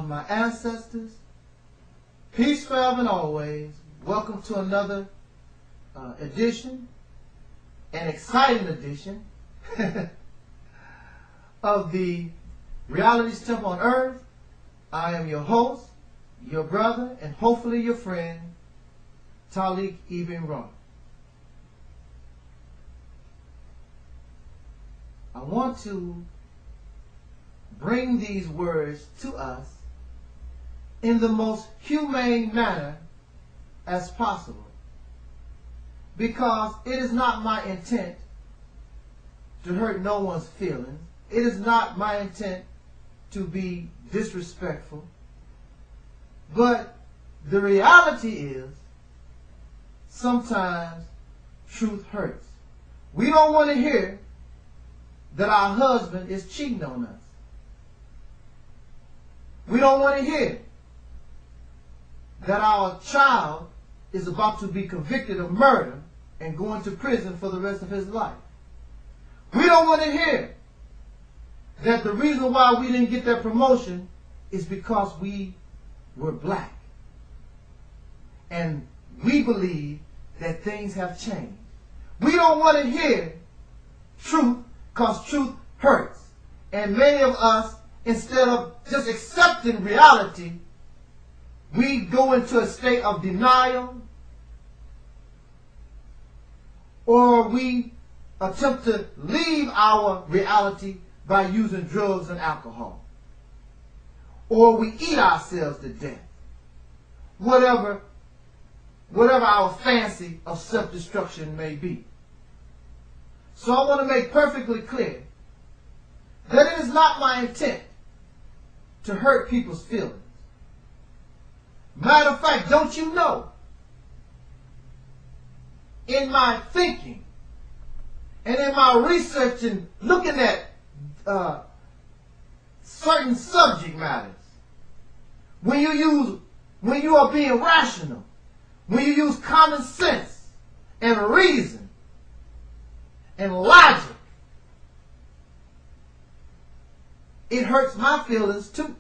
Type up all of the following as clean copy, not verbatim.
of my ancestors. Peace forever and always. Welcome to another edition, an exciting edition of the Reality's Temple on Earth. I am your host, your brother, and hopefully your friend, Talik Ibn Ra. I want to bring these words to us in the most humane manner as possible, because it is not my intent to hurt no one's feelings. It is not my intent to be disrespectful. But the reality is, sometimes truth hurts. We don't want to hear that our husband is cheating on us. We don't want to hear that our child is about to be convicted of murder and going to prison for the rest of his life. We don't want to hear that the reason why we didn't get that promotion is because we were black. And we believe that things have changed. We don't want to hear truth, because truth hurts. And many of us, instead of just accepting reality, we go into a state of denial, or we attempt to leave our reality by using drugs and alcohol, or we eat ourselves to death. Whatever our fancy of self-destruction may be. So I want to make perfectly clear that it is not my intent to hurt people's feelings. Matter of fact, don't you know, in my thinking and in my research and looking at certain subject matters, when you are being rational, when you use common sense and reason and logic, it hurts my feelings too.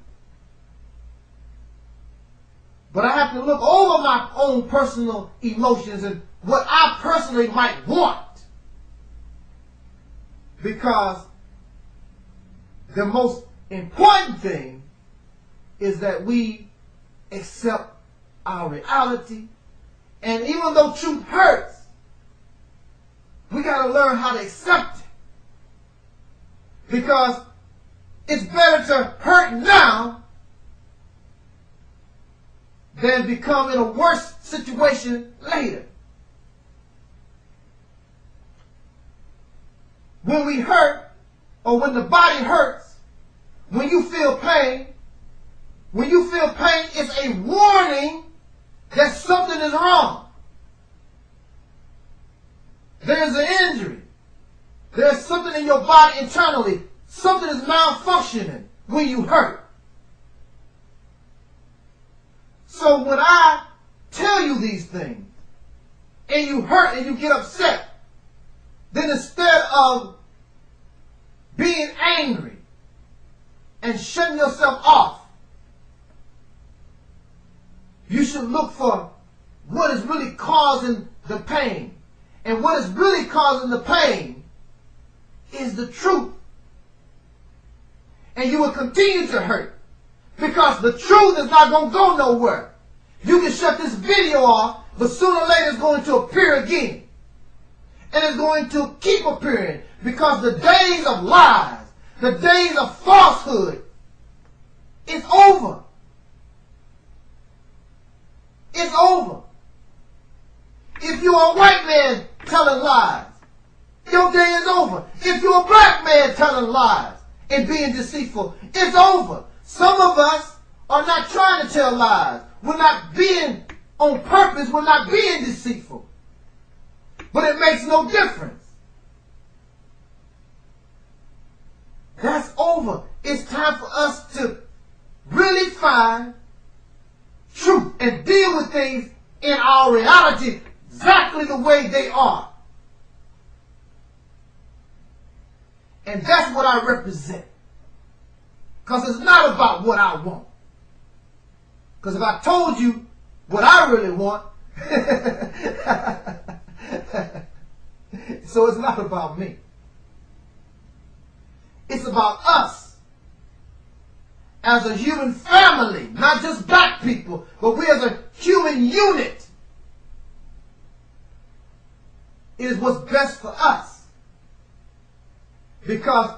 But I have to look over my own personal emotions and what I personally might want, because the most important thing is that we accept our reality. And even though truth hurts, we got to learn how to accept it. Because it's better to hurt now than become in a worse situation later. When we hurt, or when the body hurts, when you feel pain, it's a warning that something is wrong. There's an injury. There's something in your body internally. Something is malfunctioning when you hurt. So when I tell you these things, and you hurt and you get upset, then instead of being angry and shutting yourself off, you should look for what is really causing the pain. And what is really causing the pain is the truth. And you will continue to hurt, because the truth is not going to go nowhere. You can shut this video off, but sooner or later it's going to appear again. And it's going to keep appearing, because the days of lies, the days of falsehood, is over. It's over. If you're a white man telling lies, your day is over. If you're a black man telling lies and being deceitful, it's over. Some of us are not trying to tell lies. We're not being on purpose. We're not being deceitful. But it makes no difference. That's over. It's time for us to really find truth and deal with things in our reality exactly the way they are. And that's what I represent. Because it's not about what I want. Because if I told you what I really want, so it's not about me. It's about us as a human family, not just black people, but we as a human unit. It is what's best for us. Because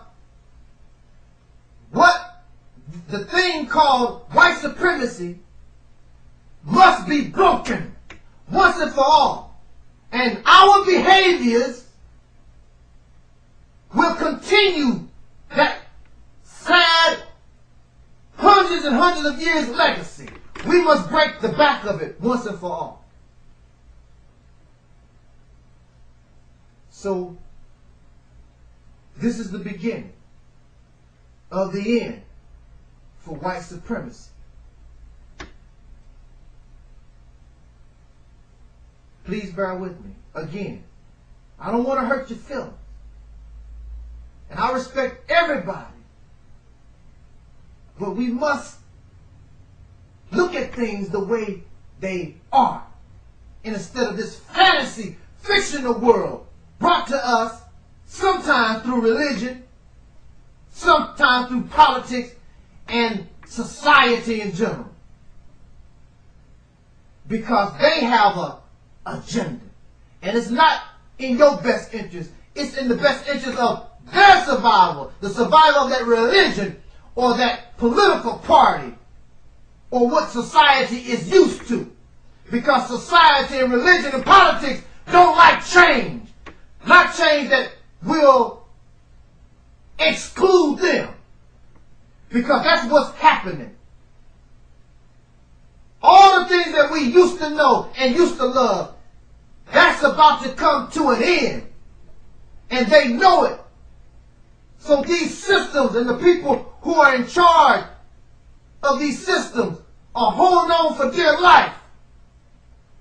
what the thing called white supremacy must be broken once and for all. And our behaviors will continue that sad hundreds and hundreds of years legacy. We must break the back of it once and for all. So, this is the beginning of the end for white supremacy. Please bear with me. Again, I don't want to hurt your feelings. And I respect everybody. But we must look at things the way they are. And instead of this fantasy, fictional world brought to us sometimes through religion, sometimes through politics and society in general. Because they have an agenda. And it's not in your best interest. It's in the best interest of their survival, the survival of that religion or that political party or what society is used to. Because society and religion and politics don't like change. Not change that will exclude them. Because that's what's happening. All the things that we used to know and used to love, that's about to come to an end. And they know it. So these systems and the people who are in charge of these systems are holding on for dear life.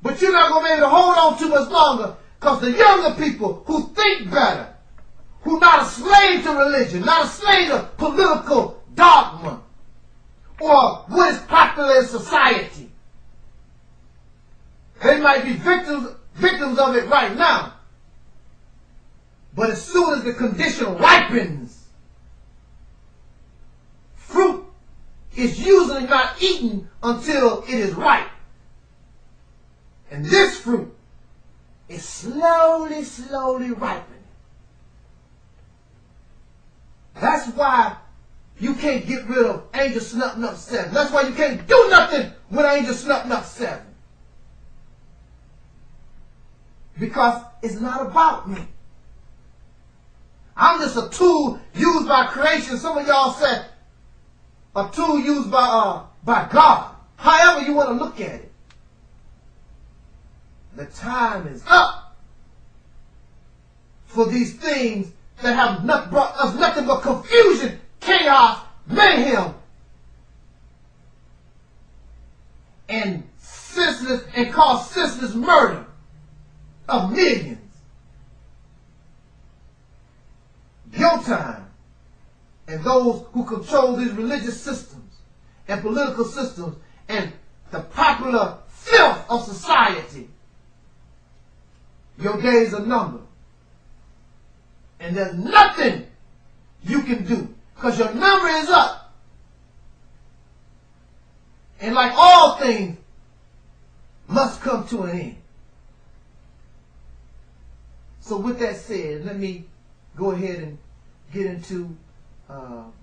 But you're not going to be able to hold on too much longer, because the younger people who think better, who not a slave to religion, not a slave to political dogma, or what is popular in society, they might be victims of it right now. But as soon as the condition ripens, fruit is usually not eaten until it is ripe. And this fruit is slowly, slowly ripening. That's why you can't get rid of Angel Snup Nut 7. That's why you can't do nothing with Angel Snup Nut 7. Because it's not about me. I'm just a tool used by creation. Some of y'all said a tool used by God. However you want to look at it. The time is up for these things that have brought us nothing but confusion, chaos, mayhem, and senseless and cause senseless murder of millions. Your time and those who control these religious systems and political systems and the popular filth of society, your days are numbered. And there's nothing you can do because your number is up. And like all things must come to an end. So with that said, let me go ahead and get into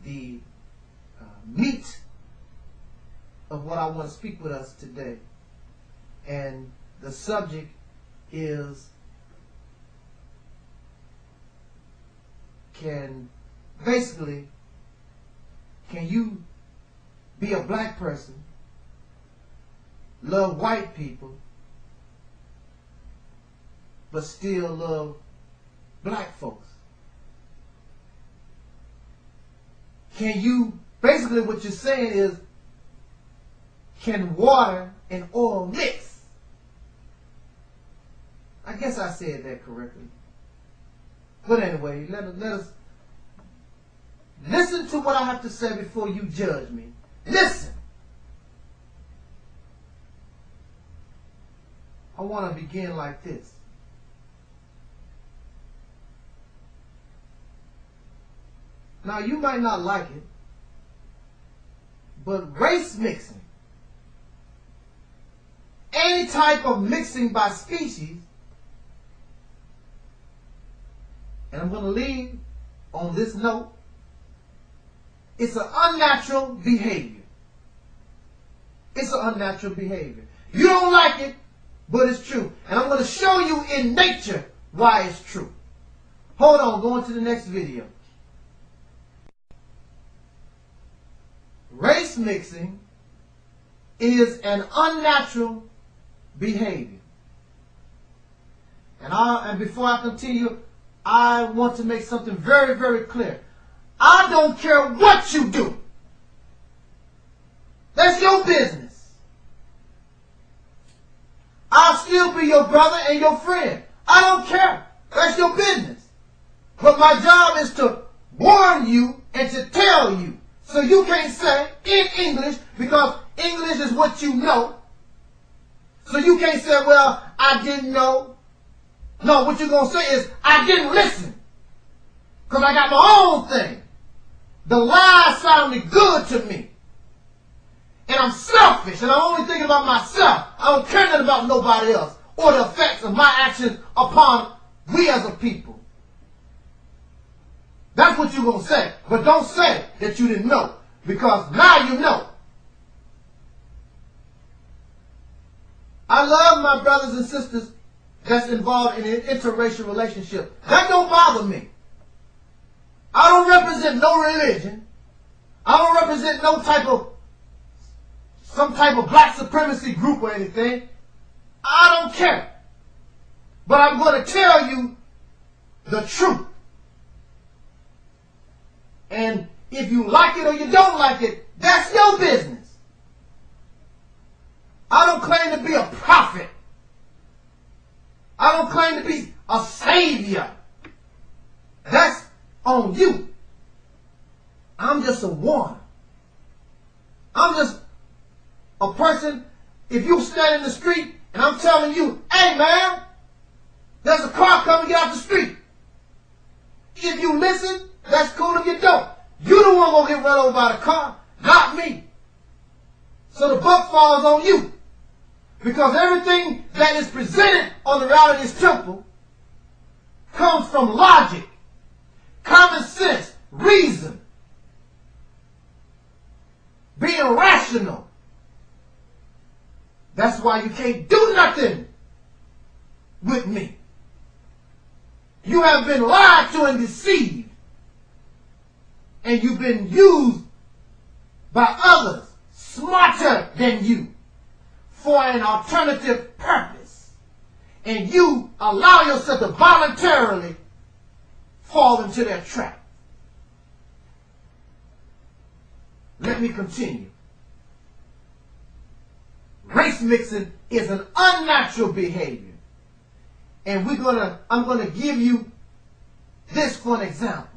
the meat of what I want to speak with us today. And the subject is, can you be a black person, love white people, but still love black folks? Can you, basically what you're saying is, can water and oil mix? I guess I said that correctly. But anyway, let us listen to what I have to say before you judge me. Listen. want to begin like this. Now, you might not like it, but race mixing, any type of mixing by species, and I'm going to leave on this note, it's an unnatural behavior. It's an unnatural behavior. You don't like it, but it's true. And I'm going to show you in nature why it's true. Hold on, going to the next video. Race mixing is an unnatural behavior. And before I continue, I want to make something very, very clear. I don't care what you do. That's your business. I'll still be your brother and your friend. I don't care. That's your business. But my job is to warn you and to tell you. So you can't say in English, because English is what you know. So you can't say, well, I didn't know. No, what you're going to say is, I didn't listen. Because I got my own thing. The lie sounded good to me. And I'm selfish, and I'm only thinking about myself. I don't care nothing about nobody else or the effects of my actions upon we as a people. That's what you're going to say. But don't say that you didn't know, because now you know. I love my brothers and sisters that's involved in an interracial relationship. That don't bother me. I don't represent no religion. I don't represent no type of, some type of black supremacy group or anything. I don't care. But I'm going to tell you the truth. And if you like it or you don't like it, that's your business. I don't claim to be a prophet. I don't claim to be a savior. That's on you. I'm just a warner. I'm just a person. If you stand in the street and I'm telling you, hey man, there's a car coming, get out the street. If you listen, that's cool. If you don't, you the one gonna get run over by the car, not me. So the buck falls on you. Because everything that is presented on the reality's temple comes from logic, common sense, reason, being rational. That's why you can't do nothing with me. You have been lied to and deceived. And you've been used by others smarter than you for an alternative purpose. And you allow yourself to voluntarily fall into their trap. Let me continue. Race mixing is an unnatural behavior. And I'm gonna give you this for an example.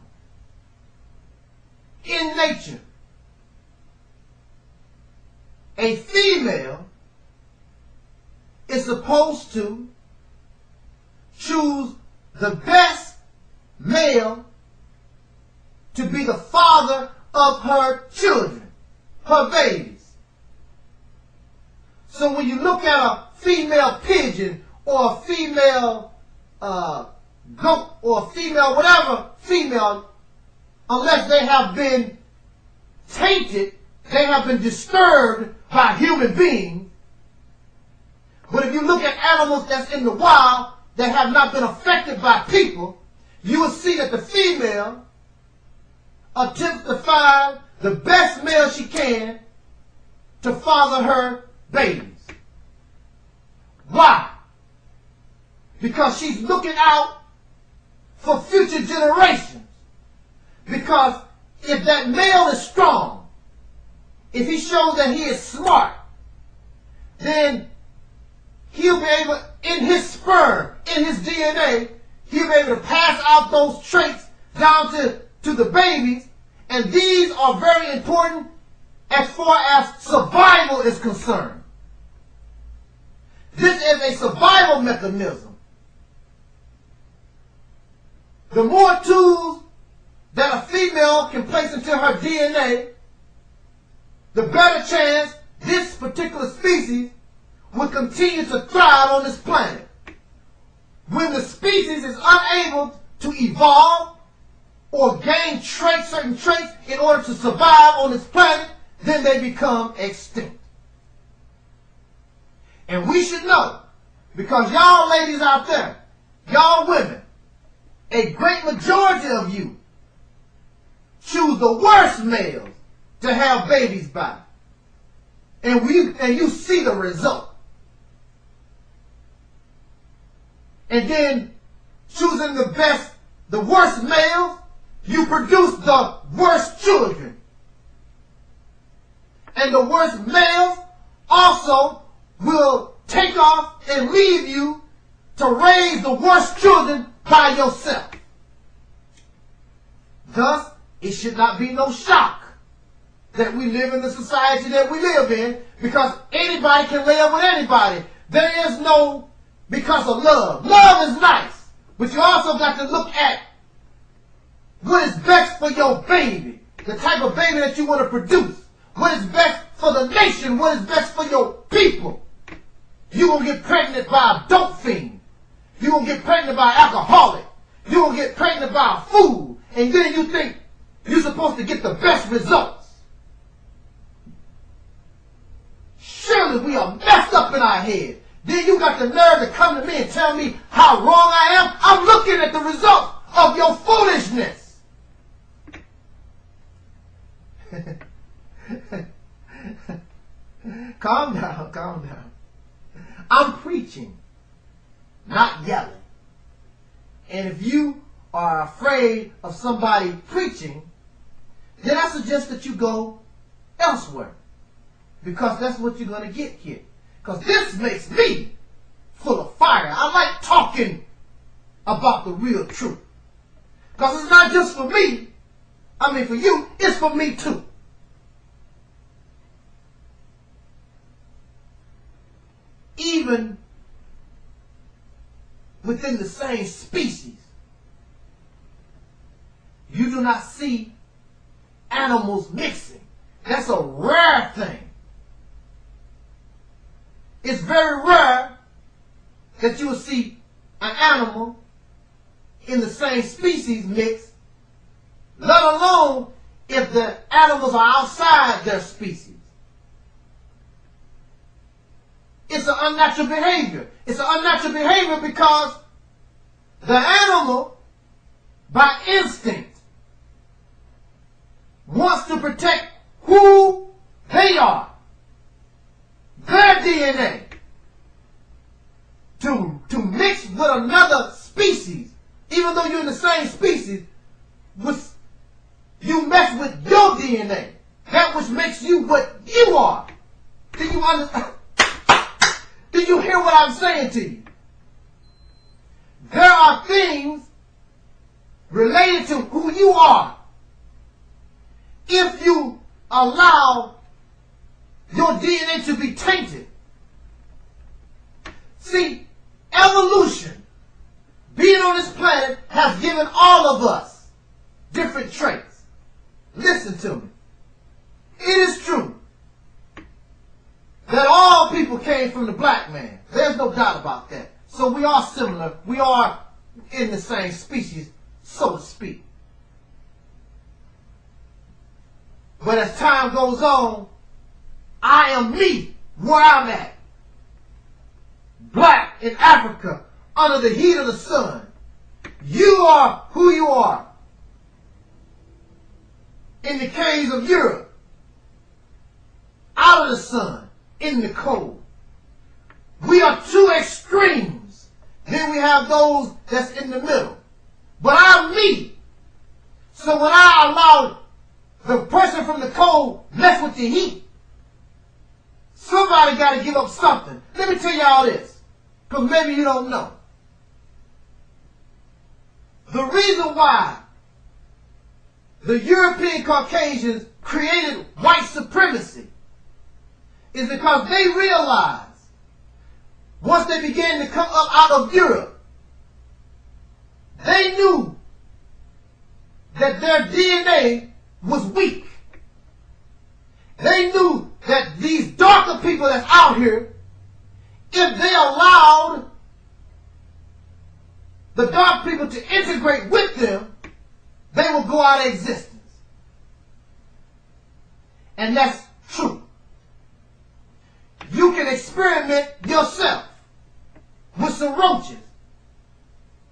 In nature, a female is supposed to choose the best male to be the father of her children, her babies. So when you look at a female pigeon or a female goat or a female whatever female, unless they have been tainted, they have been disturbed by human beings. But if you look at animals that's in the wild that have not been affected by people, you will see that the female attempts to find the best male she can to father her babies. Why? Because she's looking out for future generations. Because if that male is strong, if he shows that he is smart, then he'll be able, in his sperm, in his DNA, he'll be able to pass out those traits down to the babies. And these are very important as far as survival is concerned. This is a survival mechanism. The more tools that a female can place into her DNA, the better chance this particular species will continue to thrive on this planet. When the species is unable to evolve or gain certain traits in order to survive on this planet, then they become extinct. And we should know, because y'all ladies out there, y'all women, a great majority of you choose the worst males to have babies by. And you see the result. And then choosing the worst males, you produce the worst children. And the worst males also will take off and leave you to raise the worst children by yourself. Thus, it should not be no shock that we live in the society that we live in, because anybody can live with anybody. There is no because of love. Love is nice, but you also got to look at what is best for your baby, the type of baby that you want to produce, what is best for the nation, what is best for your people. You're going to get pregnant by a dope fiend. You're going to get pregnant by an alcoholic. You're going to get pregnant by a fool. And then you think you're supposed to get the best results. Surely we are messed up in our head. Then you got the nerve to come to me and tell me how wrong I am. I'm looking at the results of your foolishness. Calm down, calm down. I'm preaching, not yelling. And if you are afraid of somebody preaching, then I suggest that you go elsewhere. Because that's what you're going to get here. Because this makes me full of fire. I like talking about the real truth. Because it's not just for me. I mean, for you, it's for me too. Even within the same species, you do not see animals mixing. That's a rare thing. It's very rare that you will see an animal in the same species mix, let alone if the animals are outside their species. It's an unnatural behavior. It's an unnatural behavior because the animal, by instinct, wants to protect who they are, their DNA, to mix with another species, even though you're in the same species, you mess with your DNA, that which makes you what you are. Do you understand? Do you hear what I'm saying to you? There are things related to who you are. If you allow your DNA to be tainted. See, evolution, being on this planet, has given all of us different traits. Listen to me. It is true that all people came from the black man. There's no doubt about that. So we are similar. We are in the same species, so to speak. But as time goes on, I am me, where I'm at. Black in Africa, under the heat of the sun. You are who you are. In the caves of Europe, out of the sun, in the cold. We are two extremes. Then we have those that's in the middle. But I'm me. So when I allow the person from the cold mess with the heat, somebody got to give up something. Let me tell y'all this, because maybe you don't know. The reason why the European Caucasians created white supremacy is because they realized once they began to come up out of Europe, they knew that their DNA was weak. They knew that these darker people that's out here, if they allowed the dark people to integrate with them, they will go out of existence. And that's true. You can experiment yourself with some roaches.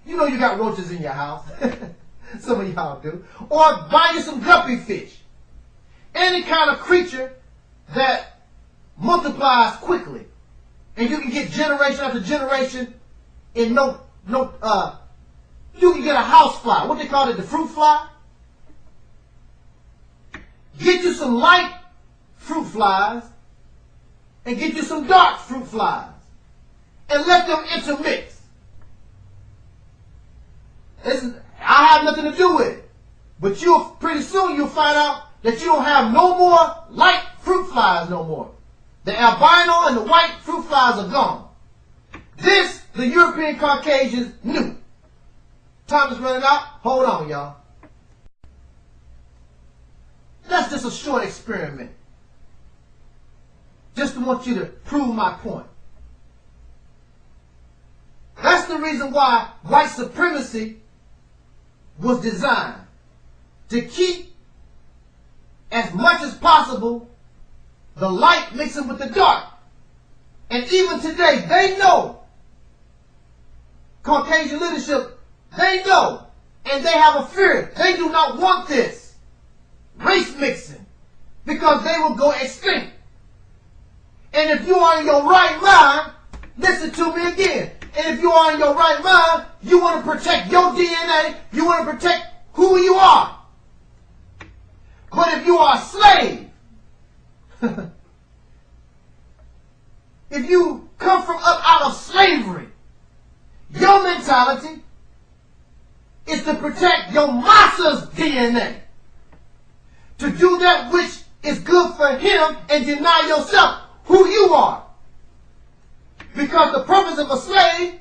You know you got roaches in your house. Some of y'all do. Or buy you some guppy fish. Any kind of creature that multiplies quickly. And you can get generation after generation in you can get a house fly. What they call it, the fruit fly? Get you some light fruit flies and get you some dark fruit flies and let them intermix. I have nothing to do with it. But pretty soon you'll find out that you don't have no more light fruit flies no more. The albino and the white fruit flies are gone. This, the European Caucasians knew. Time is running out. Hold on, y'all. That's just a short experiment. Just to want you to prove my point. That's the reason why white supremacy was designed. To keep, as much as possible, the light mixing with the dark. And even today, they know, Caucasian leadership, they know, and they have a fear. They do not want this race mixing because they will go extinct. And if you are in your right mind, listen to me again. And if you are in your right mind, you want to protect your DNA, you want to protect who you are. But if you are a slave, if you come from up out of slavery, your mentality is to protect your master's DNA. To do that which is good for him and deny yourself who you are. Because the purpose of a slave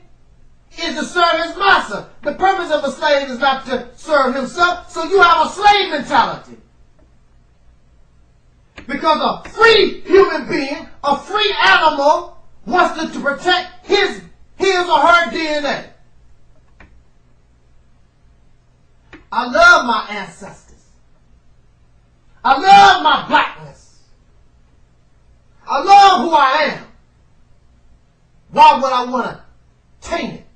is to serve his master. The purpose of a slave is not to serve himself. So you have a slave mentality. Because a free human being, a free animal, wants to protect his or her DNA. I love my ancestors. I love my blackness. I love who I am. Why would I want to taint it?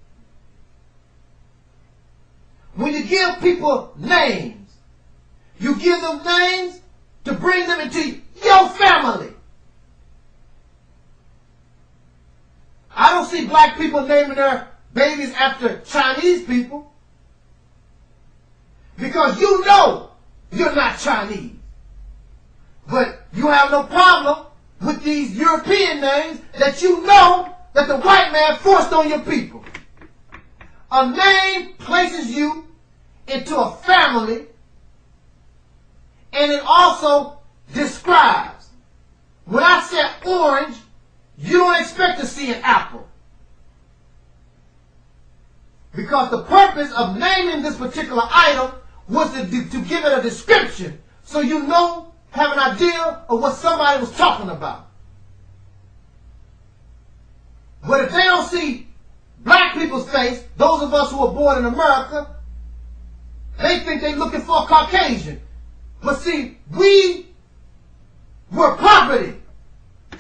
When you give people names, you give them names to bring them into your family. I don't see black people naming their babies after Chinese people. Because you know you're not Chinese. But you have no problem with these European names that you know that the white man forced on your people. A name places you into a family, and it also describes. When I said orange, you don't expect to see an apple. Because the purpose of naming this particular item was to give it a description so you know, have an idea of what somebody was talking about. But if they don't see black people's face, those of us who were born in America, they think they're looking for a Caucasian. But see, we were property.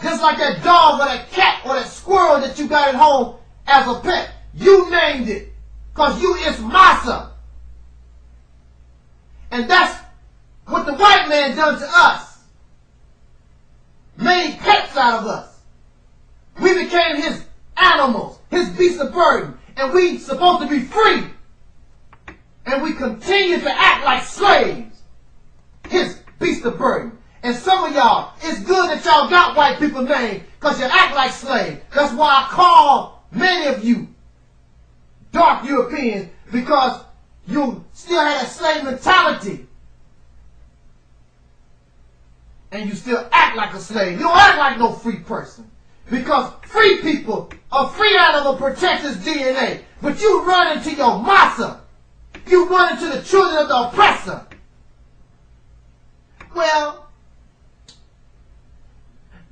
Just like that dog or that cat or that squirrel that you got at home as a pet. You named it. Because you is massa. And that's what the white man done to us. Made pets out of us. We became his animals, his beasts of burden. And we supposed to be free. And we continue to act like slaves. His beast of burden. And some of y'all, it's good that y'all got white people names because you act like slaves. That's why I call many of you dark Europeans, because you still had a slave mentality. And you still act like a slave. You don't act like no free person. Because free people, a free animal protects its DNA. But you run into your massa. You run into the children of the oppressor. Well,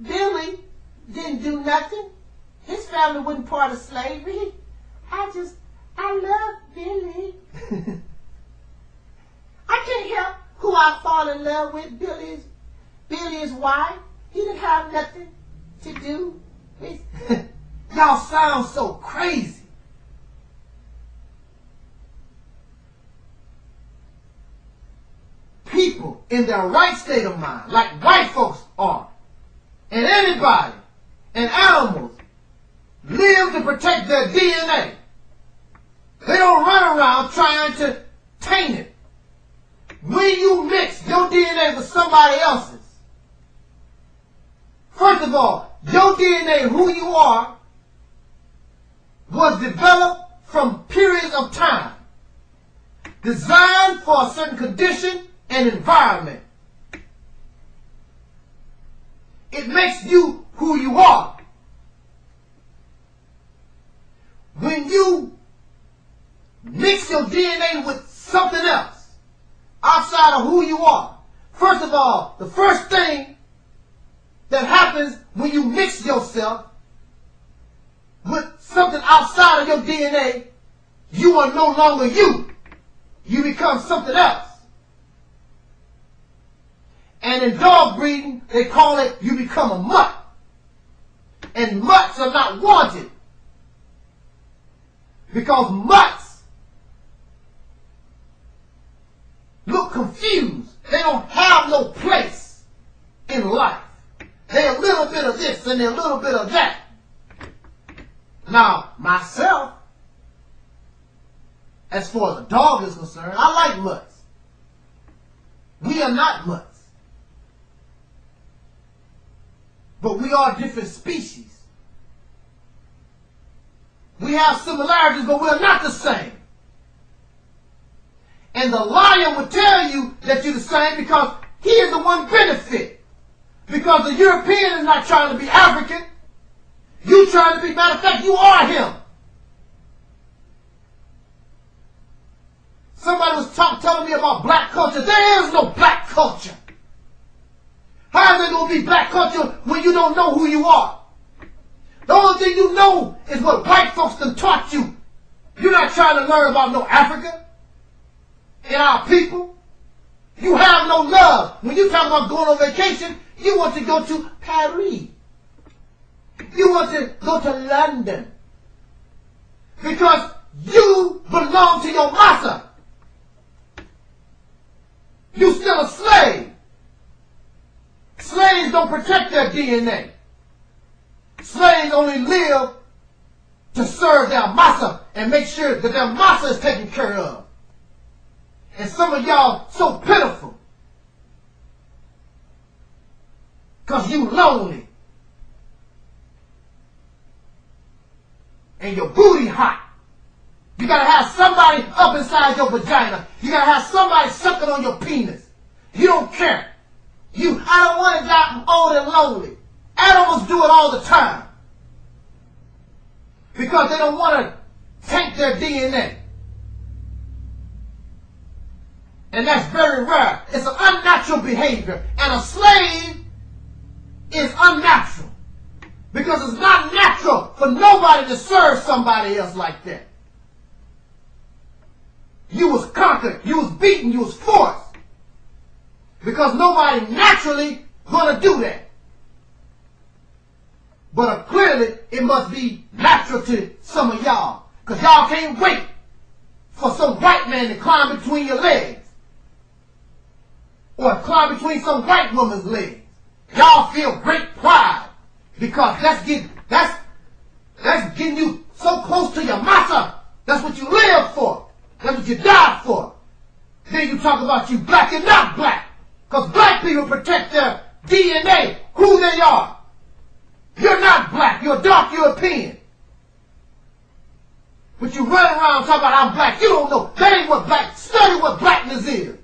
Billy didn't do nothing. His family wasn't part of slavery. I love Billy. I can't help who I fall in love with. Billy's wife. He didn't have nothing to do with. Y'all sound so crazy. People in their right state of mind, like white folks are, and anybody, and animals, live to protect their DNA. They don't run around trying to taint it. When you mix your DNA with somebody else's, first of all, your DNA, who you are, was developed from periods of time, designed for a certain condition and environment. It makes you who you are. When you mix your DNA with something else outside of who you are, first of all, the first thing that happens when you mix yourself with something outside of your DNA, you are no longer you. You become something else. And in dog breeding, they call it, you become a mutt. And mutts are not wanted. Because mutts look confused. They don't have no place in life. They're a little bit of this and they're a little bit of that. Now, myself, as far as a dog is concerned, I like mutts. We are not mutts. But we are different species. We have similarities, but we're not the same. And the lion will tell you that you're the same because he is the one benefit. Because the European is not trying to be African. You trying to be, matter of fact, you are him. Somebody was telling me about black culture. There is no black culture. How is there going to be black culture when you don't know who you are? The only thing you know is what white folks done taught you. You're not trying to learn about no Africa and our people. You have no love. When you talk about going on vacation, you want to go to Paris. You want to go to London. Because you belong to your master. You still a slave. Slaves don't protect their DNA. Slaves only live to serve their master and make sure that their master is taken care of. And some of y'all so pitiful because you lonely and your booty hot. You gotta have somebody up inside your vagina. You gotta have somebody sucking on your penis. You don't care. I don't want to die old and lonely. Animals do it all the time. Because they don't want to taint their DNA. And that's very rare. It's an unnatural behavior. And a slave is unnatural. Because it's not natural for nobody to serve somebody else like that. You was conquered. You was beaten. You was forced. Because nobody naturally gonna do that. But clearly it must be natural to some of y'all. Because y'all can't wait for some white man to climb between your legs. Or climb between some white woman's legs. Y'all feel great pride. Because that's getting you so close to your master. That's what you live for. That's what you died for. Then you talk about you black and not black. Because black people protect their DNA, who they are. You're not black. You're dark European. But you run around talking about I'm black. You don't know. That ain't what black. Study what blackness is.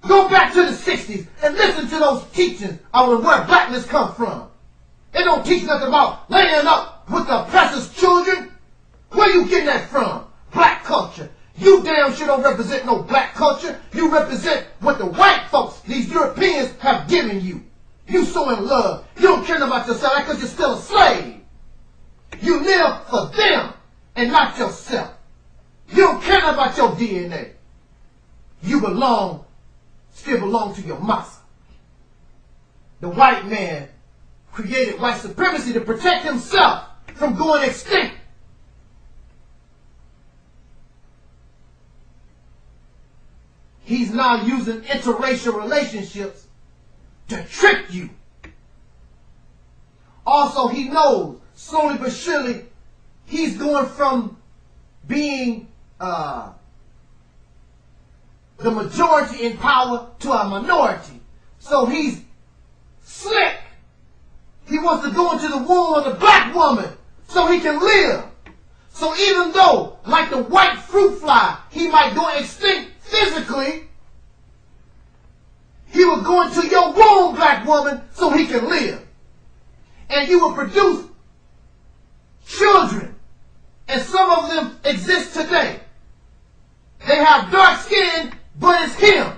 Go back to the 60s and listen to those teachings on where blackness comes from. It don't teach nothing about laying up with the oppressor's children. Where you getting that from? Black culture. You damn sure don't represent no black culture. You represent what the white folks, these Europeans, have given you. You so in love. You don't care about yourself because you're still a slave. You live for them and not yourself. You don't care about your DNA. You still belong to your massa. The white man created white supremacy to protect himself from going extinct. He's now using interracial relationships to trick you. Also, he knows, slowly but surely, he's going from being the majority in power to a minority. So he's slick. He wants to go into the womb of the black woman so he can live. So even though, like the white fruit fly, he might go extinct physically, he will go into your womb, black woman, so he can live. And you will produce children. And some of them exist today. They have dark skin, but it's him.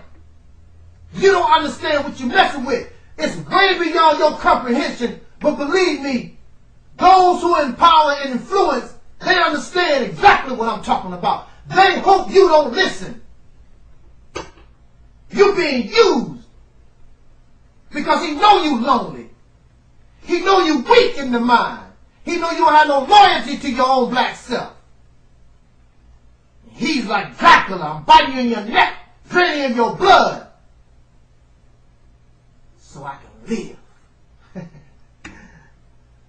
You don't understand what you're messing with. It's way beyond your comprehension. But believe me, those who are in power and influence, they understand exactly what I'm talking about. They hope you don't listen. You're being used. Because he know you lonely. He know you weak in the mind. He know you don't have no loyalty to your own black self. He's like Dracula. I'm biting you in your neck, draining your blood, so I can live.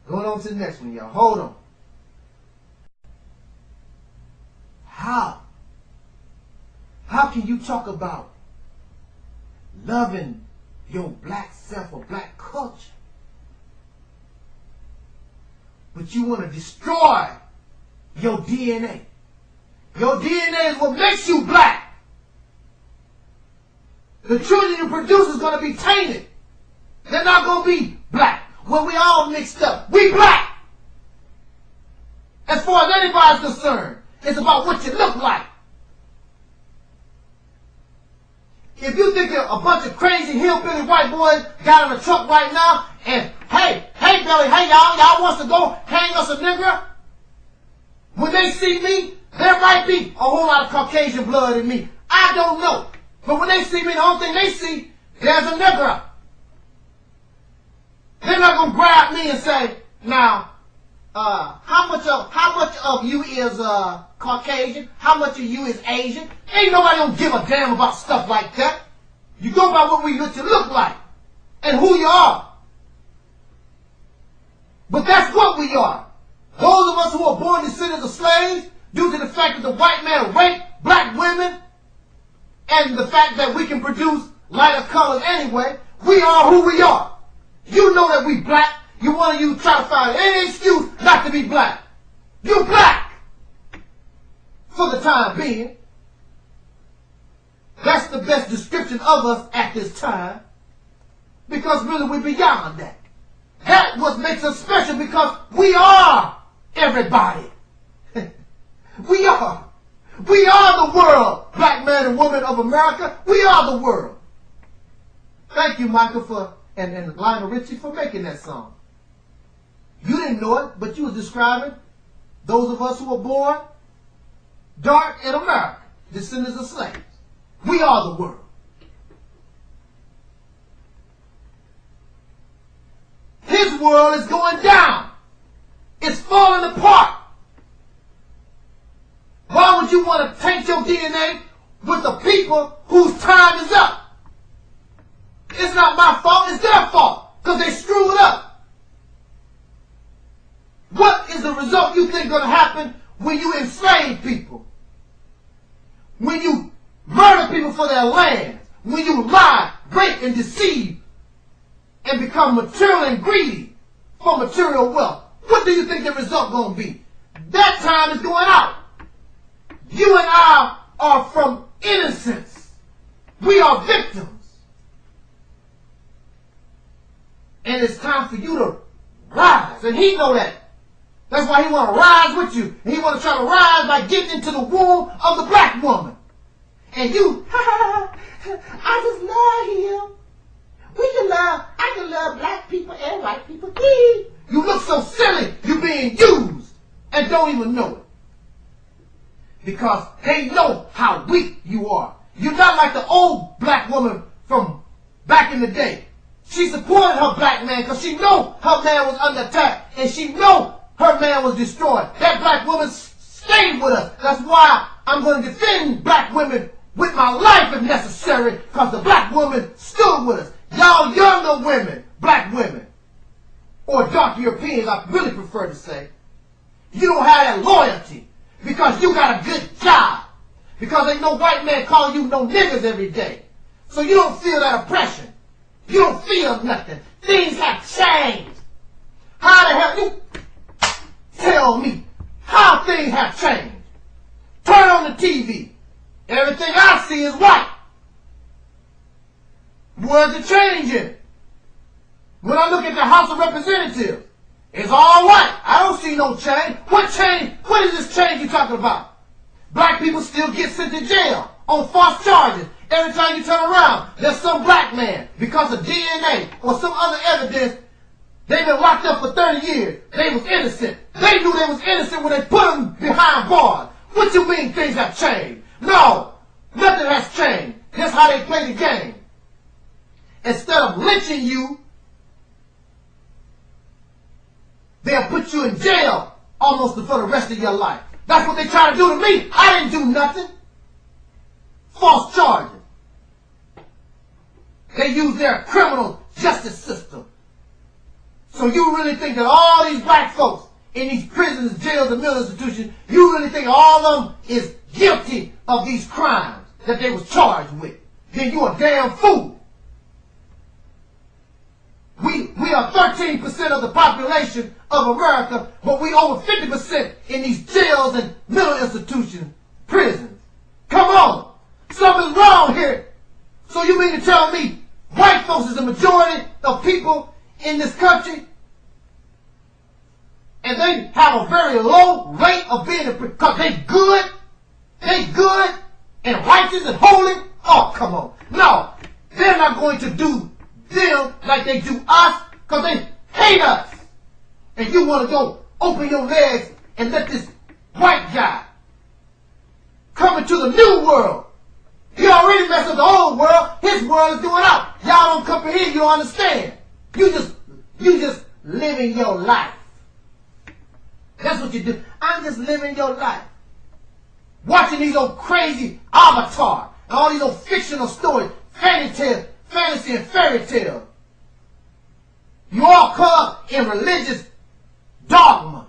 Going on to the next one, y'all. Hold on. How can you talk about loving your black self or black culture, but you want to destroy your DNA? Your DNA is what makes you black. The children you produce is going to be tainted. They're not going to be black. When we all mixed up, we black. As far as anybody's concerned, it's about what you look like. If you think a bunch of crazy hillbilly white boys got in a truck right now and, hey Billy, hey y'all wants to go hang us a nigger? When they see me, there might be a whole lot of Caucasian blood in me. I don't know. But when they see me, the only thing they see, there's a nigger. They're not going to grab me and say, now, how much of you is Caucasian? How much of you is Asian? Ain't nobody gonna give a damn about stuff like that. You go by what you look like and who you are. But that's what we are. Those of us who are born descendants of slaves, due to the fact that the white man raped black women, and the fact that we can produce lighter colors anyway, we are who we are. You know that we black. You want to try to find any excuse not to be black. You black. For the time being. That's the best description of us at this time. Because really we're beyond that. That's what makes us special, because we are everybody. We are. We are the world, black man and woman of America. We are the world. Thank you, Michael, and Lionel Richie for making that song. You didn't know it, but you was describing those of us who were born dark in America, descendants of slaves. We are the world. His world is going down. It's falling apart. Why would you want to taint your DNA with the people whose time is up? It's not my fault, it's their fault, because they screwed up. What is the result you think is going to happen when you enslave people? When you murder people for their lands? When you lie, rape, and deceive and become material and greedy for material wealth? What do you think the result going to be? That time is going out. You and I are from innocence. We are victims. And it's time for you to rise. And he know that. That's why he want to rise with you. And he want to try to rise by getting into the womb of the black woman. And you, I just love him. I can love black people and white people. You look so silly. You're being used and don't even know it. Because they know how weak you are. You're not like the old black woman from back in the day. She supported her black man because she know her man was under attack. And she know her man was destroyed. That black woman stayed with us. That's why I'm going to defend black women with my life if necessary, because the black woman stood with us. Y'all younger women, black women, or dark Europeans, I really prefer to say, you don't have that loyalty because you got a good job. Because ain't no white man calling you no niggas every day. So you don't feel that oppression. You don't feel nothing. Things have changed. How the hell you tell me how things have changed? Turn on the TV. Everything I see is white. Where's it changing? When I look at the House of Representatives, it's all white. I don't see no change. What change? What is this change you talking about? Black people still get sent to jail on false charges. Every time you turn around, there's some black man, because of DNA or some other evidence, they've been locked up for 30 years. They was innocent. They knew they was innocent when they put them behind bars. What you mean things have changed? No, nothing has changed. That's how they play the game. Instead of lynching you, they'll put you in jail almost for the rest of your life. That's what they try to do to me. I didn't do nothing. False charges. They use their criminal justice system. So you really think that all these black folks in these prisons, jails, and mental institutions, you really think all of them is guilty of these crimes that they was charged with? Then you a damn fool. We are 13% of the population of America, but we over 50% in these jails and mental institutions, prisons. Come on. Something's wrong here. So you mean to tell me white folks is the majority of people in this country? And they have a very low rate of being, because they good and righteous and holy? Oh, come on. No, they're not going to do them like they do us, because they hate us. And you want to go open your legs and let this white guy come into the new world. He already messed up the old world. His world is doing out. Y'all don't comprehend. You don't understand. You just living your life. That's what you do. I'm just living your life. Watching these old crazy Avatar and all these old fictional stories, fantasy and fairy tale. You all caught up in religious dogma,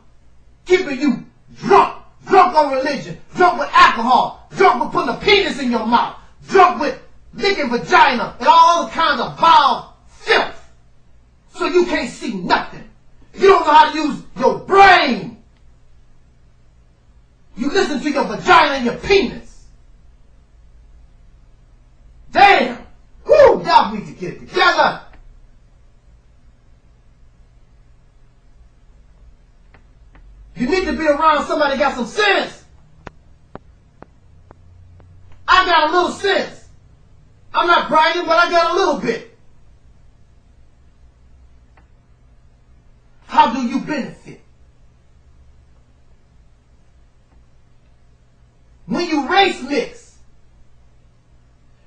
keeping you drunk on religion, drunk with alcohol, drunk with putting a penis in your mouth, drunk with licking vagina and all other kinds of vile filth. So you can't see nothing. You don't know how to use your brain. You listen to your vagina and your penis. Damn. Woo, y'all need to get it together. You need to be around somebody that got some sense. I got a little sense. I'm not bragging, but I got a little bit. How do you benefit? When you race mix,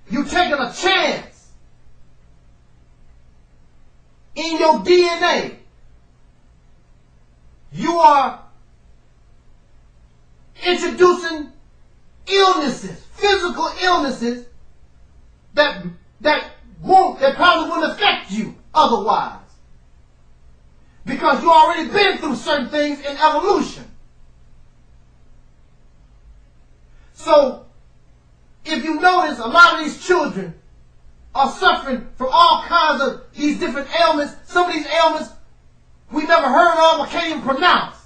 you're taking a chance in your DNA. You are introducing illnesses, physical illnesses that probably wouldn't affect you otherwise. Because you already been through certain things in evolution. So, if you notice, a lot of these children are suffering from all kinds of these different ailments. Some of these ailments we never heard of or can't even pronounce.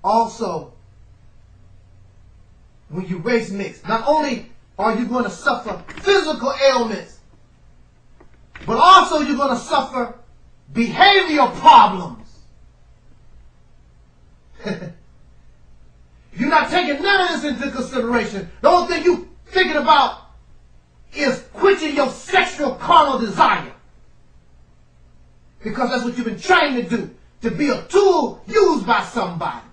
Also, when you race mix, not only are you going to suffer physical ailments but also you're going to suffer behavioral problems. You're not taking none of this into consideration. The only thing you're thinking about is quenching your sexual carnal desire. Because that's what you've been trained to do, to be a tool used by somebody.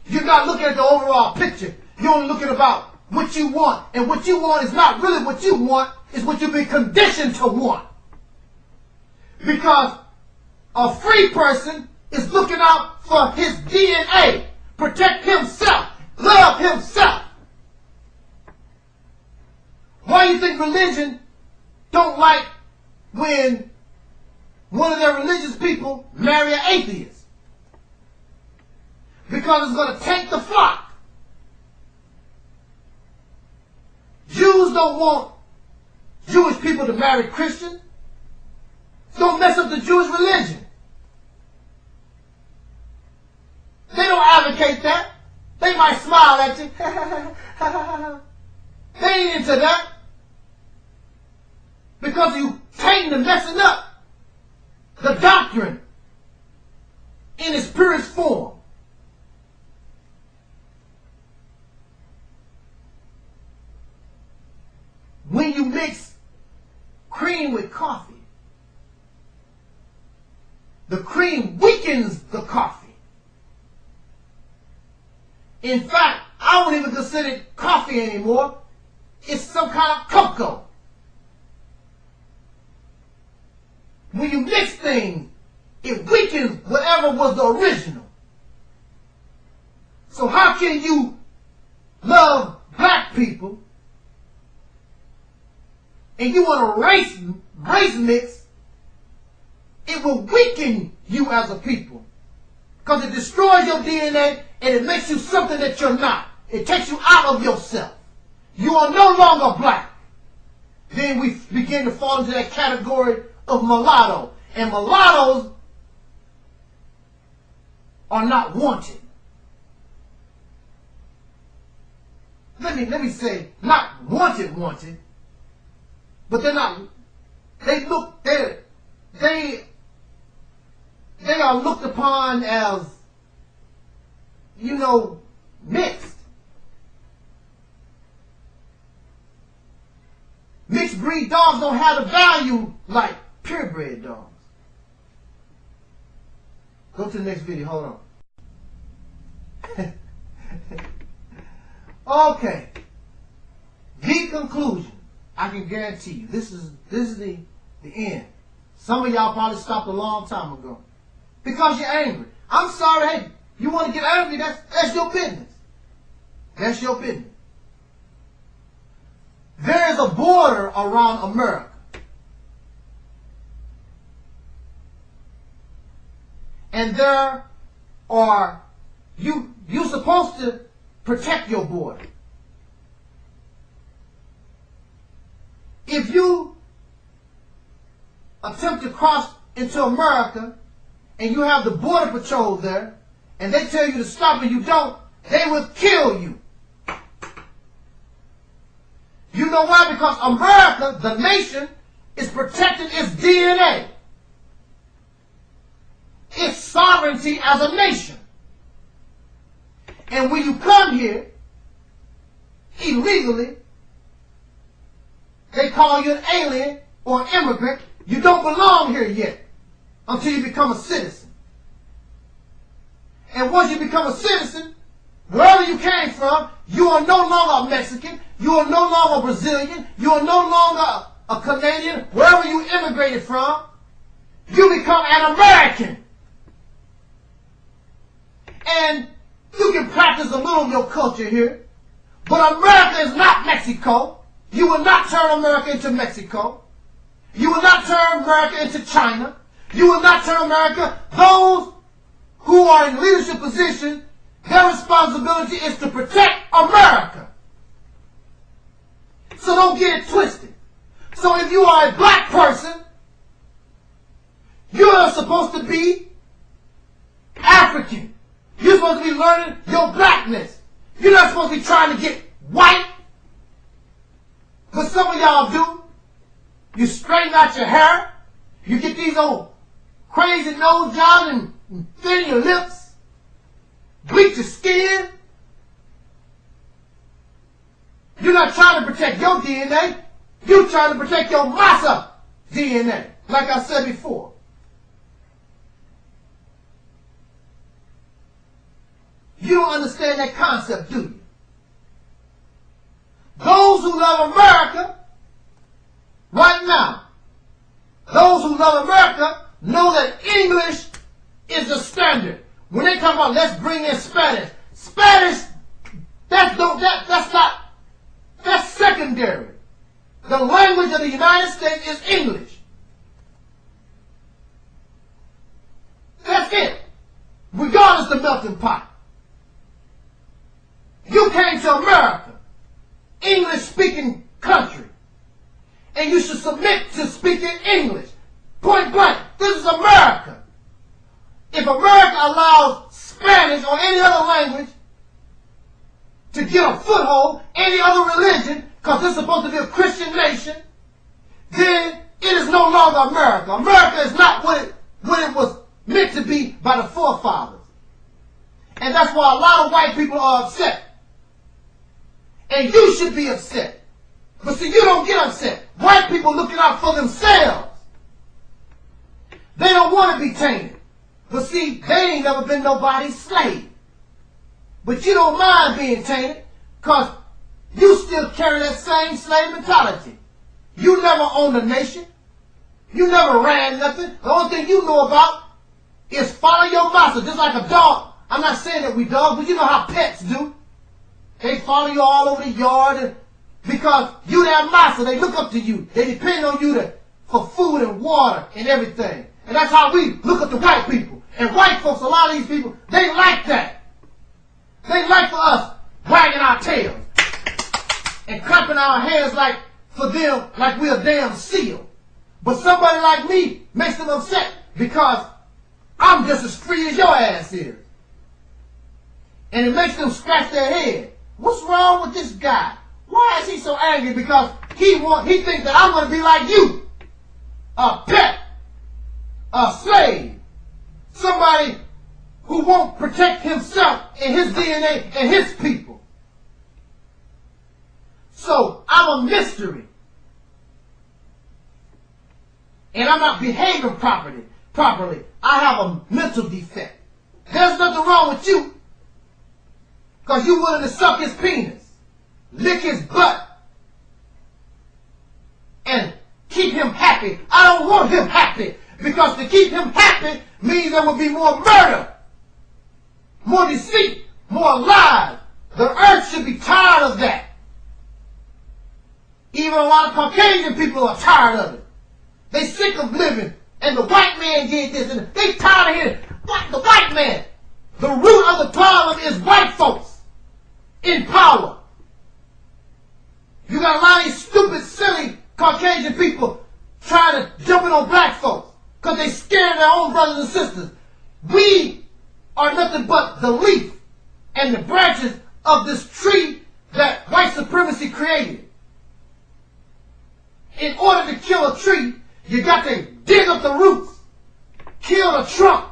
You're not looking at the overall picture. You're only looking about what you want. And what you want is not really what you want, it's what you've been conditioned to want. Because a free person is looking out for his DNA, protect himself, love himself. Why do you think religion don't like when one of their religious people marry an atheist? Because it's going to take the flock. Jews don't want Jewish people to marry Christians. It's going to mess up the Jewish religion. They don't advocate that. They might smile at you. They ain't into that. Because you tainting and messing up the doctrine in its purest form. When you mix cream with coffee, the cream weakens the coffee. In fact, I wouldn't even consider it coffee anymore. It's some kind of cocoa. When you mix things, it weakens whatever was the original. So how can you love black people and you want to race mix? It will weaken you as a people. Because it destroys your DNA and it makes you something that you're not. It takes you out of yourself. You are no longer black. Then we begin to fall into that category of mulatto. And mulattoes are not wanted. Let me say, not wanted, but they're not, they are looked upon as, you know, mixed. Mixed breed dogs don't have the value like purebred dogs. Go to the next video, hold on. Okay. The conclusion, I can guarantee you, this is the end. Some of y'all probably stopped a long time ago. Because you're angry. I'm sorry, hey, you want to get angry, that's your business. That's your business. There is a border around America. And there are, you're supposed to protect your border. If you attempt to cross into America and you have the border patrol there and they tell you to stop and you don't, they will kill you. You know why? Because America, the nation, is protecting its DNA. Its sovereignty as a nation. And when you come here illegally, they call you an alien or an immigrant. You don't belong here yet until you become a citizen. And once you become a citizen, wherever you came from, you are no longer a Mexican, you are no longer a Brazilian, you are no longer a Canadian, wherever you immigrated from, you become an American. And you can practice a little of your culture here, but America is not Mexico. You will not turn America into Mexico. You will not turn America into China. You will not turn America. Those who are in leadership positions, their responsibility is to protect America. So don't get it twisted. So if you are a black person, you're supposed to be African. You're supposed to be learning your blackness. You're not supposed to be trying to get white. But some of y'all do. You straighten out your hair. You get these old crazy nose jobs and thin your lips. Bleach your skin. You're not trying to protect your DNA. You're trying to protect your massa DNA, like I said before. You don't understand that concept, do you? Those who love America, right now, those who love America know that English is the standard. When they talk about let's bring in Spanish, that's secondary. The language of the United States is English. That's it. Regardless of the melting pot. You came to America, English-speaking country, and you should submit to speaking English. Point blank. This is America. If America allows Spanish or any other language to get a foothold, any other religion, because this is supposed to be a Christian nation, then it is no longer America. America is not what it was meant to be by the forefathers. And that's why a lot of white people are upset. And you should be upset. But see, you don't get upset. White people looking out for themselves. They don't want to be tainted. But see, they ain't never been nobody's slave. But you don't mind being tainted because you still carry that same slave mentality. You never owned a nation. You never ran nothing. The only thing you know about is follow your master, just like a dog. I'm not saying that we dogs, but you know how pets do. They follow you all over the yard because you their master. They look up to you. They depend on you for food and water and everything. And that's how we look at the white people. And white folks, a lot of these people, they like that. They like for us wagging our tails and clapping our hands like for them like we're a damn seal. But somebody like me makes them upset because I'm just as free as your ass is. And it makes them scratch their head. What's wrong with this guy? Why is he so angry? Because he thinks that I'm going to be like you. A pet. A slave. Somebody who won't protect himself and his DNA and his people. So I'm a mystery. And I'm not behaving properly. I have a mental defect. There's nothing wrong with you. Because you willing to suck his penis, lick his butt, and keep him happy. I don't want him happy. Because to keep him happy means there will be more murder, more deceit, more lies. The earth should be tired of that. Even a lot of Caucasian people are tired of it. They sick of living. And the white man did this. And they tired of hearing what the white man. The root of the problem is white folks in power. You got a lot of these stupid, silly Caucasian people trying to jump in on black folks because they scared their own brothers and sisters. We are nothing but the leaf and the branches of this tree that white supremacy created. In order to kill a tree, you got to dig up the roots, kill the trunk,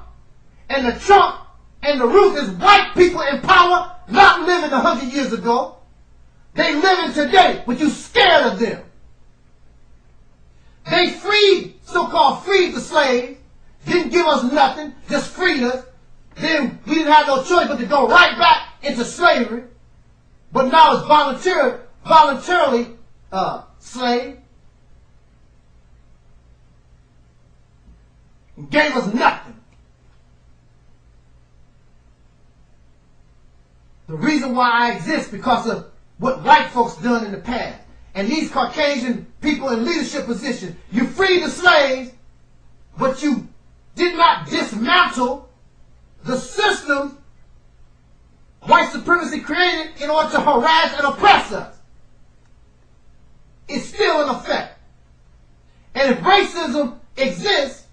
and the trunk and the roots is white people in power, not living 100 years ago. They living today, but you scared of them. They freed, so-called freed the slaves, didn't give us nothing, just freed us. Then we didn't have no choice but to go right back into slavery. But now it's voluntarily slave. Gave us nothing. The reason why I exist because of what white folks done in the past. And these Caucasian people in leadership positions, you freed the slaves, but you did not dismantle the system white supremacy created in order to harass and oppress us. It's still in effect. And if racism exists,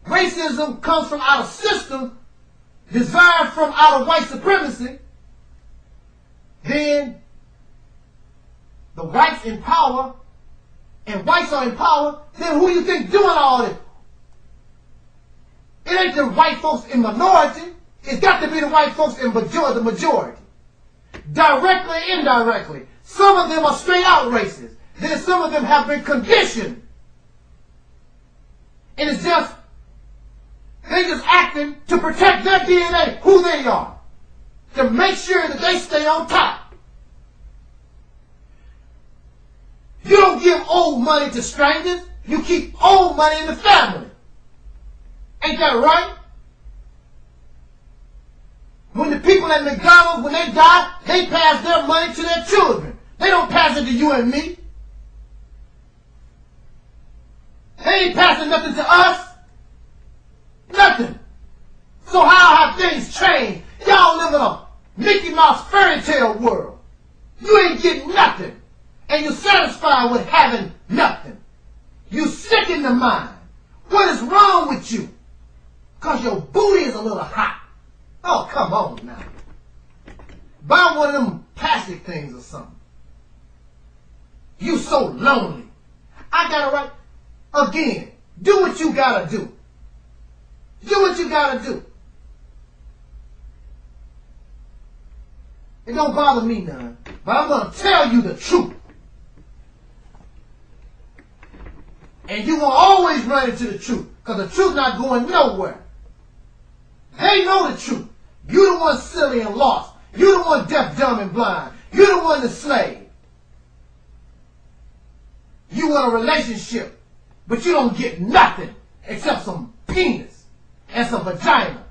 racism comes from our system designed from out of white supremacy, then the whites in power and whites are in power, then who you think doing all this? It ain't the white folks in minority. It's got to be the white folks in the majority. Directly, indirectly. Some of them are straight out racist. Then some of them have been conditioned. And it's just, they just acting to protect their DNA, who they are. To make sure that they stay on top. You don't give old money to strangers. You keep old money in the family. Ain't that right? When the people at McDonald's, when they die, they pass their money to their children. They don't pass it to you and me. They ain't passing nothing to us. Nothing. So how have things changed? Y'all live in a Mickey Mouse fairy tale world. You ain't getting nothing. And you're satisfied with having nothing. You sick in the mind. What is wrong with you? Because your booty is a little hot. Oh, come on now. Buy one of them plastic things or something. You so lonely. I got to write. Again, do what you got to do. Do what you got to do. It don't bother me none. But I'm going to tell you the truth. And you will always run into the truth. Because the truth not going nowhere. They know the truth. You the one silly and lost. You the one deaf, dumb, and blind. You the one that's slave. You want a relationship. But you don't get nothing except some penis and some vagina.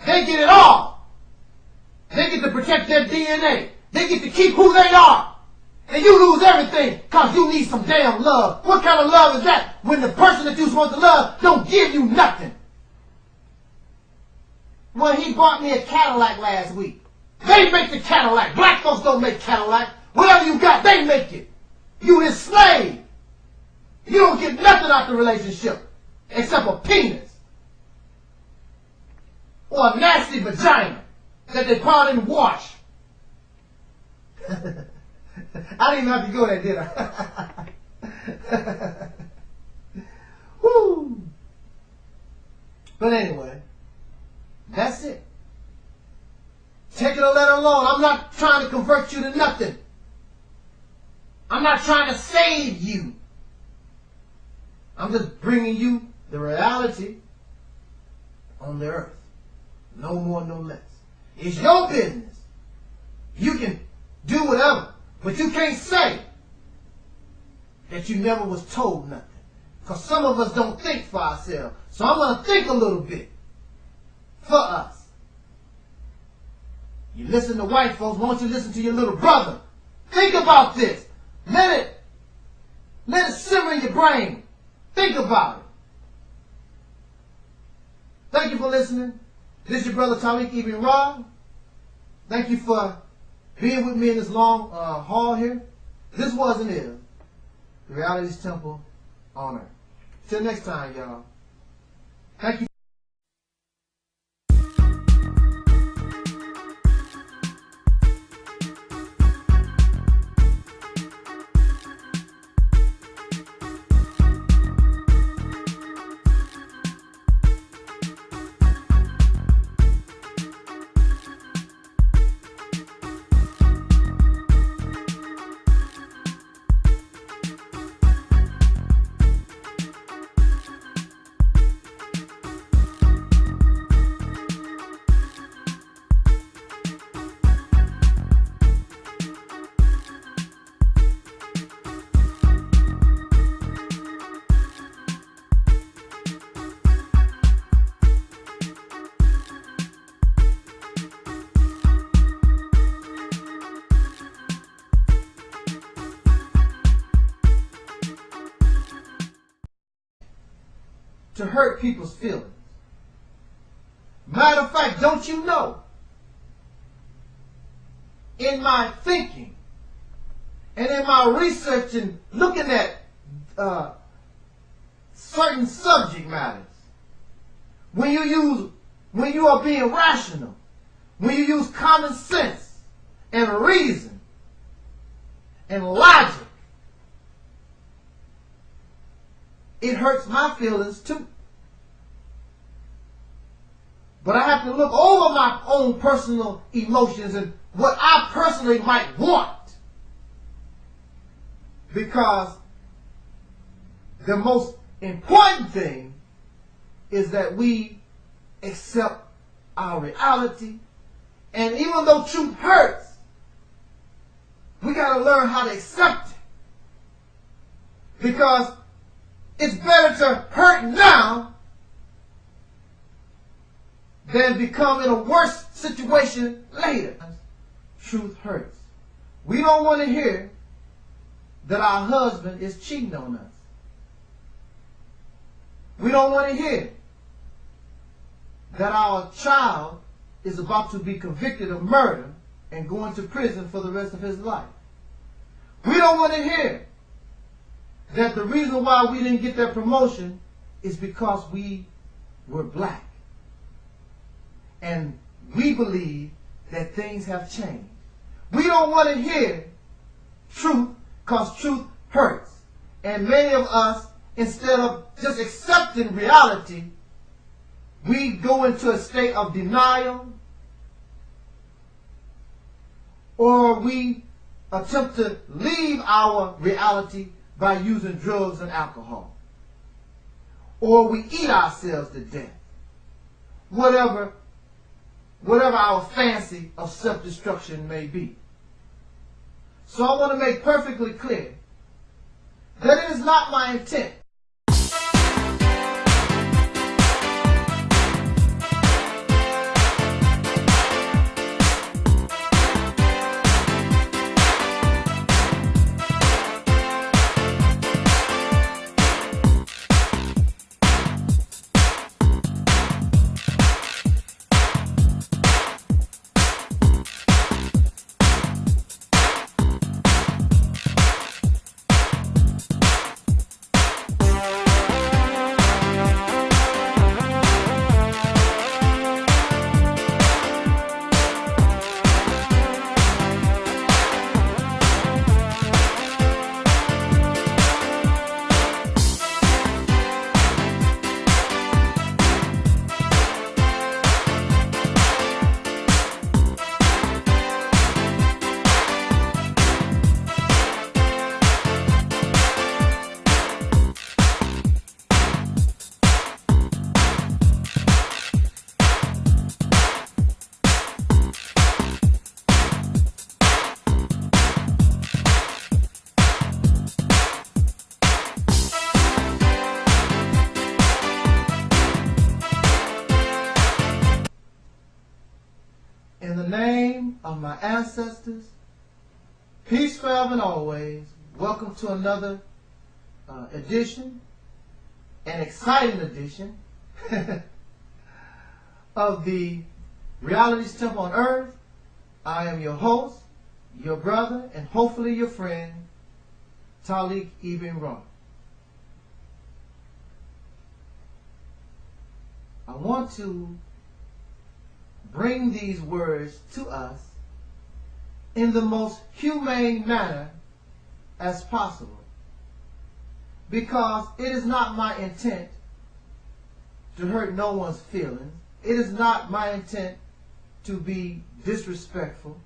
They get it all. They get to protect their DNA. They get to keep who they are. And you lose everything because you need some damn love. What kind of love is that when the person that you're supposed to love don't give you nothing? Well, he bought me a Cadillac last week. They make the Cadillac. Black folks don't make Cadillac. Whatever you got, they make it. You his slave. You don't get nothing out the relationship except a penis or a nasty vagina that they probably didn't wash. I didn't even have to go there, did I? Woo. But anyway, that's it. Take it or let it alone. I'm not trying to convert you to nothing. I'm not trying to save you. I'm just bringing you the reality on the earth. No more, no less. It's your business. You can do whatever, but you can't say that you never was told nothing. Because some of us don't think for ourselves. So I'm going to think a little bit for us. You listen to white folks, why don't you listen to your little brother? Think about this. Let it simmer in your brain. Think about it. Thank you for listening. This is your brother Tariq Ibn Ra. Thank you for being with me in this long haul here. This was and is the Reality's Temple on Earth. Till next time, y'all. Thank you. To hurt people's feelings. Matter of fact, don't you know, in my thinking and in my research and looking at certain subject matters, when you are being rational, when you use common sense and reason and logic it hurts my feelings too. But I have to look over my own personal emotions and what I personally might want. Because the most important thing is that we accept our reality. And even though truth hurts, we got to learn how to accept it. Because it's better to hurt now than become in a worse situation later. Truth hurts. We don't want to hear that our husband is cheating on us. We don't want to hear that our child is about to be convicted of murder and going to prison for the rest of his life. We don't want to hear that the reason why we didn't get that promotion is because we were black. And we believe that things have changed. We don't want to hear truth because truth hurts. And many of us, instead of just accepting reality, we go into a state of denial, or we attempt to leave our reality by using drugs and alcohol, or we eat ourselves to death. Whatever our fancy of self-destruction may be. So I want to make perfectly clear that it is not my intent in the name of my ancestors, peace forever and always. Welcome to another edition, an exciting edition of the Reality's Temple on Earth. I am your host, your brother, and hopefully your friend, Talik Ibn Ra. I want to bring these words to us in the most humane manner as possible, because it is not my intent to hurt no one's feelings. It is not my intent to be disrespectful.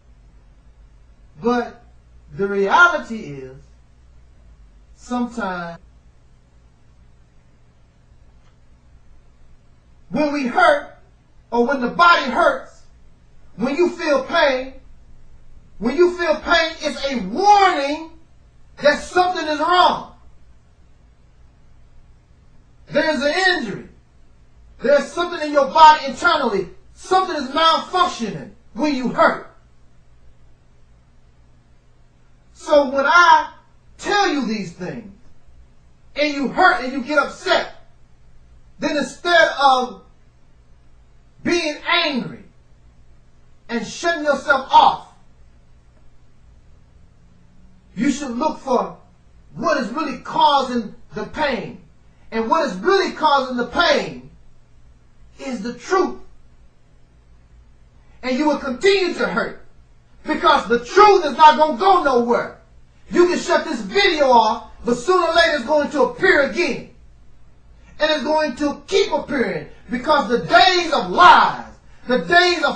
But the reality is, sometimes when we hurt, or when the body hurts, when you feel pain, it's a warning that something is wrong. There's an injury. There's something in your body internally. Something is malfunctioning when you hurt. So when I tell you these things, and you hurt and you get upset, then instead of being angry and shutting yourself off, you should look for what is really causing the pain. And what is really causing the pain is the truth. And you will continue to hurt because the truth is not going to go nowhere. You can shut this video off, but sooner or later it's going to appear again. and it's going to keep appearing, because the days of lies, the days of